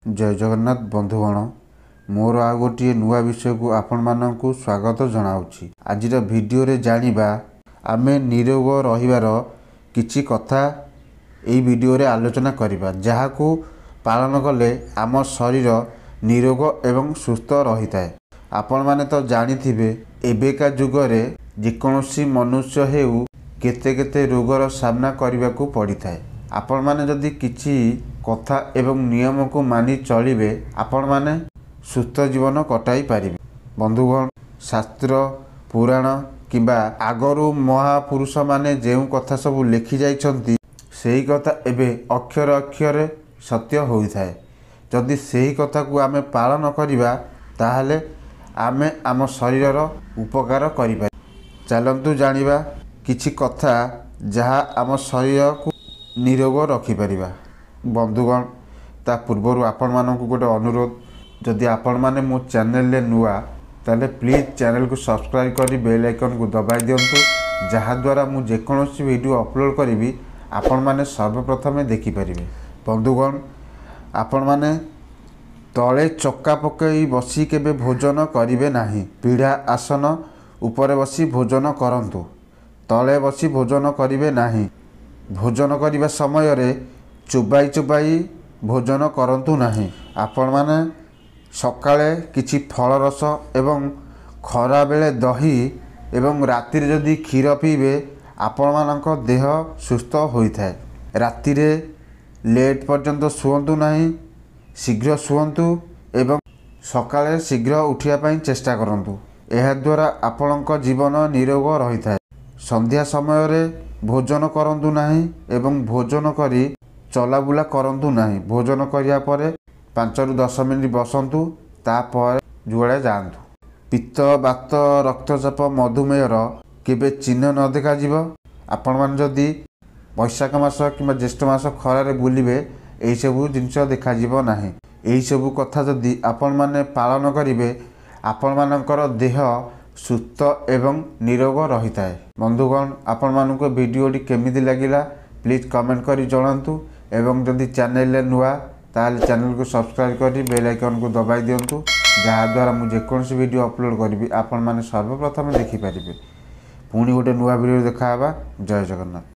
जय जगन्नाथ बंधुगण मोर आ गोटे नुआ विषय को आपण मानकु स्वागत जनाऊँगी। आज भिडियो रे जानिबा आमे निरोग रहिबार किछि कथा एई भिडियो रे आलोचना करिबा, जहाकू पालन कले आम शरीर निरोग एवं सुस्थ रही थाए। आपण माने तो जानिथिबे एबेका जुगरे जेकोसी मनुष्य हेउ केते केते रोगर सामना करने को पड़ी थाए। आपण माने जदि किछि कथा एवं नियम को मानि चलिबे आपण माने सुस्थ जीवन कटाई पारिबे। बंधुगण, शास्त्र पुराण किंबा आगरू महापुरुष माने जेउ कथा सब लिखि जाइछंती सेही कथा एबे अक्षर अक्षर सत्य होई थाए। जदि सेही कथा को आमे पालन करिबा ताहले आमे आम शरीरर उपकार करिबा। चलंतु जानिबा किछि कथा जहा आम शरीर को निरोग रखिपारिबा। बंधुगण, ता पूर्वर आपण मानकु गोटे अनुरोध, जदि आपण माने मो चैनल ले नुआ ताले प्लीज चैनल को सब्सक्राइब करी बेल आइकन को दबाई दियंतु, जहा द्वारा मु जेकोसी वीडियो अपलोड करी आपण माने सर्वप्रथमे देखि परिबे। बंधुगण, आपण माने तले चक्का पकई बसी केबे भोजन करिवे नाही। पीढ़ा आसन उपरे बसी भोजन करंतु, तले बसी भोजन करिवे नाही। भोजन करिबा समय रे चुबाई चुबाई भोजन करंतु नाही। आपण माने सकाळे किछि फल रस एवं खरा बेले दही एवं राति रे जदि क्षीर पीबे आपण मानक देह सुस्थ होई थाए। राति रे लेट पर्यंत सुवंतु नाही, शीघ्र सुवंतु एवं सकाळे शीघ्र उठिया पई चेष्टा करंतु। एहा द्वारा आपणक जीवन निरोग रही थाए। संध्या समय रे भोजन करंतु नाही एवं भोजन करी चलाबुला करंतु नाही। भोजन करिया परे 5 ରୁ 10 मिनिट बसंतु, तापर जुआड़े जातु। पित्त बात रक्तचाप मधुमेहर केबे चिन्ह न देखा जीव। आपण मान जदि बैशाख मास कि ज्येष्ठ मास खरारे बुलिबे एई सबु जिनिस देखा जीव नाही। एई सबु कथा जदि आपण माने पालन करिवे आपण मानकर देह सुस्थ एवं निरोग रही थाए। बंधुगण, आपण मानक वीडियोटी केमिति लागिला प्लीज कमेंट करी जणांतु एवं जदि चैनल नुआ ताले चैनल को सब्सक्राइब करी बेल आइकन को दबाई दियंतु, जहा द्वारा मु जेकोसी वीडियो अपलोड करी आपण माने सर्वप्रथम देखि पारिबे। पुणी गोटे नुआ वीडियो देखा। जय जगन्नाथ।